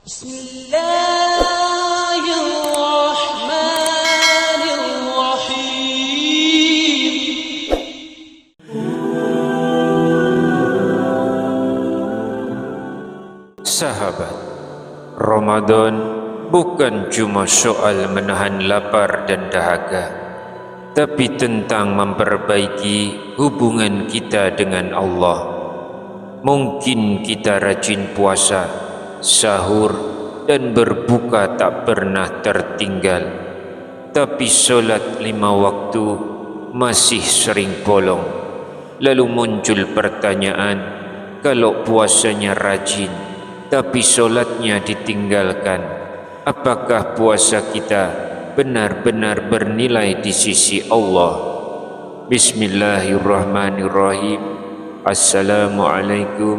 Bismillahirrahmanirrahim. Sahabat, Ramadan bukan cuma soal menahan lapar dan dahaga, tapi tentang memperbaiki hubungan kita dengan Allah. Mungkin kita rajin puasa, sahur dan berbuka tak pernah tertinggal, tapi solat 5 waktu masih sering bolong. Lalu muncul pertanyaan, kalau puasanya rajin tapi solatnya ditinggalkan, apakah puasa kita benar-benar bernilai di sisi Allah? Bismillahirrahmanirrahim. Assalamualaikum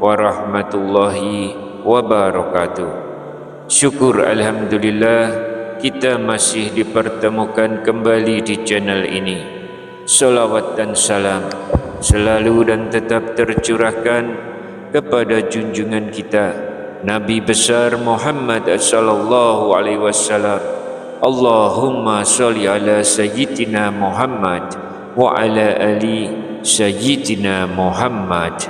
warahmatullahi wabarakatuh. Syukur alhamdulillah kita masih dipertemukan kembali di channel ini. Salawat dan salam selalu dan tetap tercurahkan kepada junjungan kita Nabi besar Muhammad sallallahu alaihi wasallam. Allahumma sholli ala sayyidina Muhammad wa ala ali sayyidina Muhammad.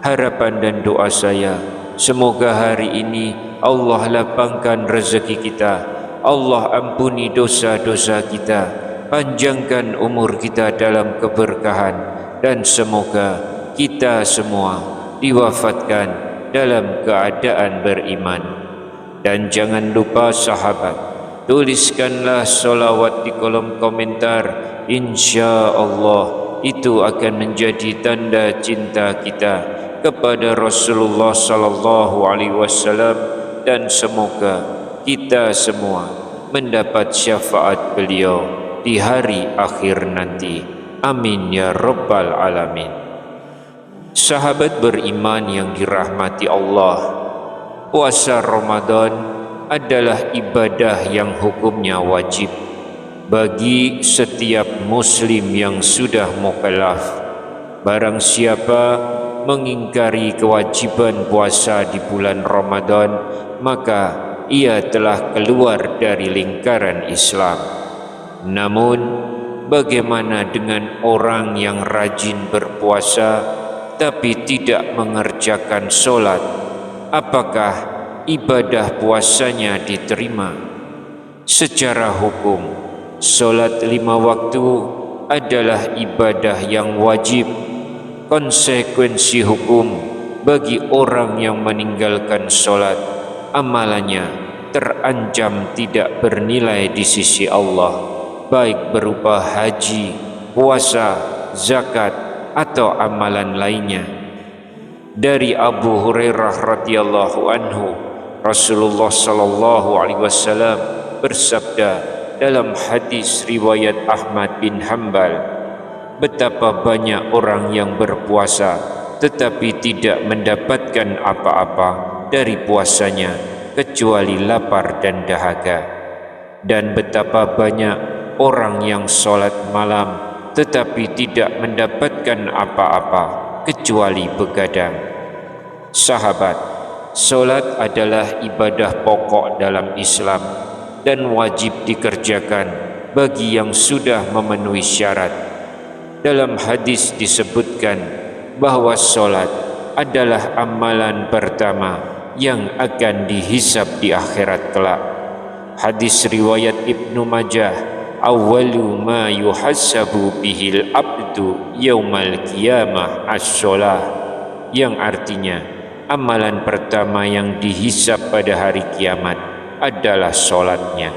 Harapan dan doa saya, semoga hari ini Allah lapangkan rezeki kita, Allah ampuni dosa-dosa kita, panjangkan umur kita dalam keberkahan, dan semoga kita semua diwafatkan dalam keadaan beriman. Dan jangan lupa sahabat, tuliskanlah solawat di kolom komentar. Insya Allah itu akan menjadi tanda cinta kita kepada Rasulullah sallallahu alaihi wasallam, dan semoga kita semua mendapat syafaat beliau di hari akhir nanti. Amin ya rabbal alamin. Sahabat beriman yang dirahmati Allah, puasa Ramadan adalah ibadah yang hukumnya wajib bagi setiap muslim yang sudah mukallaf. Barang siapa mengingkari kewajiban puasa di bulan Ramadan, maka ia telah keluar dari lingkaran Islam. Namun, bagaimana dengan orang yang rajin berpuasa tapi tidak mengerjakan solat? Apakah ibadah puasanya diterima? Secara hukum, solat 5 waktu adalah ibadah yang wajib. Konsekuensi hukum bagi orang yang meninggalkan solat, amalannya terancam tidak bernilai di sisi Allah, baik berupa haji, puasa, zakat, atau amalan lainnya. Dari Abu Hurairah radhiyallahu anhu, Rasulullah sallallahu alaihi wasallam bersabda dalam hadis riwayat Ahmad bin Hanbal, betapa banyak orang yang berpuasa tetapi tidak mendapatkan apa-apa dari puasanya kecuali lapar dan dahaga, dan betapa banyak orang yang solat malam tetapi tidak mendapatkan apa-apa kecuali begadang. Sahabat, solat adalah ibadah pokok dalam Islam dan wajib dikerjakan bagi yang sudah memenuhi syarat. Dalam hadis disebutkan bahwa solat adalah amalan pertama yang akan dihisab di akhirat kelak. Hadis riwayat Ibnu Majah, awwalu ma yuhassabu bihil abdu yaumal qiyamah as-sholah, yang artinya amalan pertama yang dihisab pada hari kiamat adalah solatnya.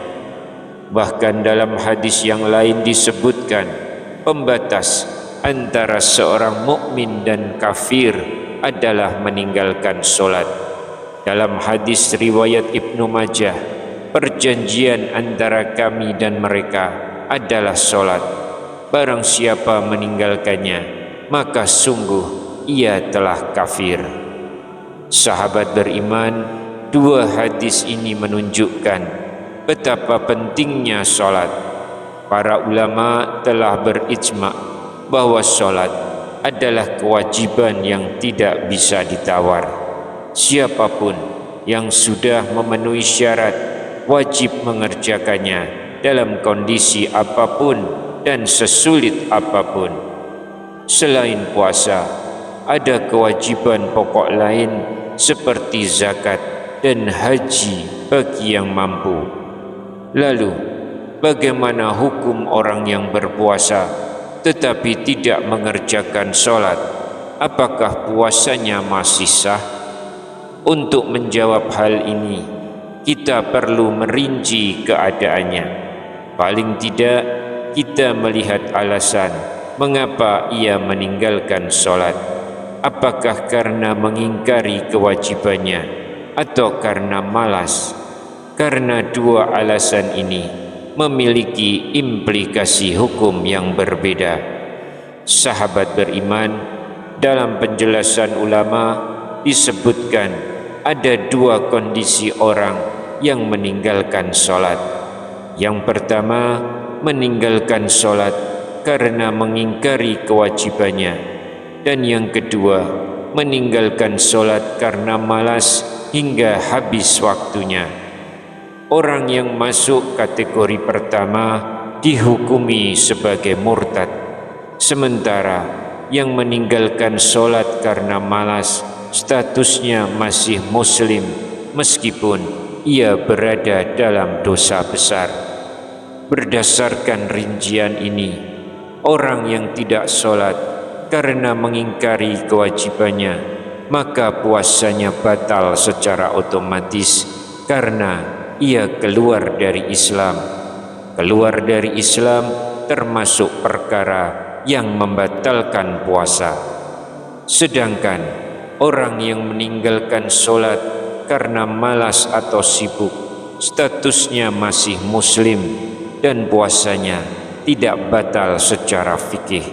Bahkan dalam hadis yang lain disebutkan pembatas antara seorang mukmin dan kafir adalah meninggalkan solat. Dalam hadis riwayat Ibnu Majah, perjanjian antara kami dan mereka adalah solat. Barang siapa meninggalkannya, maka sungguh ia telah kafir. Sahabat beriman, dua hadis ini menunjukkan betapa pentingnya solat. Para ulama telah berijma' bahwa solat adalah kewajiban yang tidak bisa ditawar. Siapapun yang sudah memenuhi syarat wajib mengerjakannya dalam kondisi apapun dan sesulit apapun. Selain puasa, ada kewajiban pokok lain seperti zakat dan haji bagi yang mampu. Lalu, bagaimana hukum orang yang berpuasa tetapi tidak mengerjakan sholat? Apakah puasanya masih sah? Untuk menjawab hal ini, kita perlu merinci keadaannya. Paling tidak, kita melihat alasan mengapa ia meninggalkan sholat. Apakah karena mengingkari kewajibannya atau karena malas? Karena dua alasan ini memiliki implikasi hukum yang berbeda. Sahabat beriman, dalam penjelasan ulama disebutkan ada dua kondisi orang yang meninggalkan sholat. Yang pertama, meninggalkan sholat karena mengingkari kewajibannya, dan yang kedua, meninggalkan sholat karena malas hingga habis waktunya. Orang yang masuk kategori pertama dihukumi sebagai murtad, sementara yang meninggalkan sholat karena malas statusnya masih muslim meskipun ia berada dalam dosa besar. Berdasarkan rincian ini, orang yang tidak sholat karena mengingkari kewajibannya, maka puasanya batal secara otomatis karena ia keluar dari Islam. Keluar dari Islam termasuk perkara yang membatalkan puasa. Sedangkan orang yang meninggalkan sholat karena malas atau sibuk, statusnya masih muslim dan puasanya tidak batal secara fikih.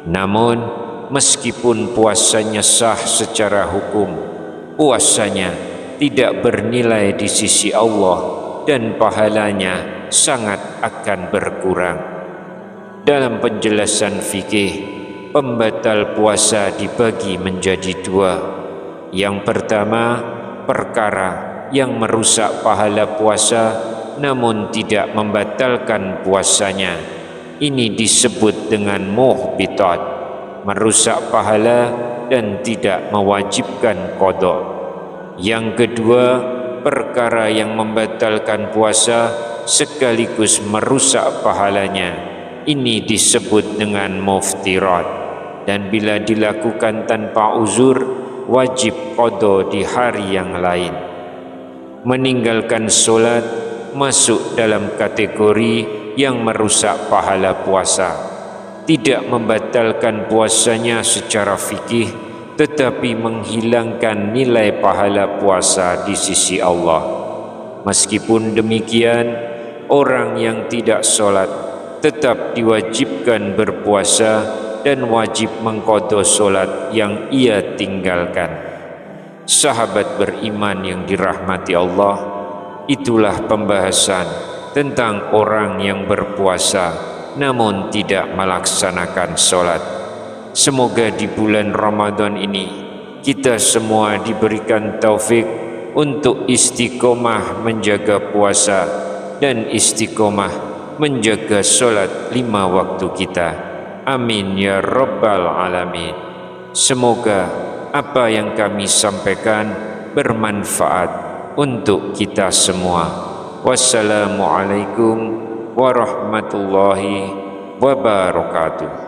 Namun, meskipun puasanya sah secara hukum, puasanya tidak bernilai di sisi Allah dan pahalanya sangat akan berkurang. Dalam penjelasan fikih, pembatal puasa dibagi menjadi dua. Yang pertama, perkara yang merusak pahala puasa namun tidak membatalkan puasanya. Ini disebut dengan muhbitat, merusak pahala dan tidak mewajibkan qada. Yang kedua, perkara yang membatalkan puasa sekaligus merusak pahalanya. Ini disebut dengan muftirat, dan bila dilakukan tanpa uzur wajib qada di hari yang lain. Meninggalkan solat masuk dalam kategori yang merusak pahala puasa. Tidak membatalkan puasanya secara fikih, tetapi menghilangkan nilai pahala puasa di sisi Allah. Meskipun demikian, orang yang tidak solat tetap diwajibkan berpuasa dan wajib mengqada solat yang ia tinggalkan. Sahabat beriman yang dirahmati Allah, itulah pembahasan tentang orang yang berpuasa namun tidak melaksanakan solat. Semoga di bulan Ramadan ini kita semua diberikan taufik untuk istiqomah menjaga puasa dan istiqomah menjaga solat 5 waktu kita. Amin ya rabbal alamin. Semoga apa yang kami sampaikan bermanfaat untuk kita semua. Wassalamualaikum warahmatullahi wabarakatuh.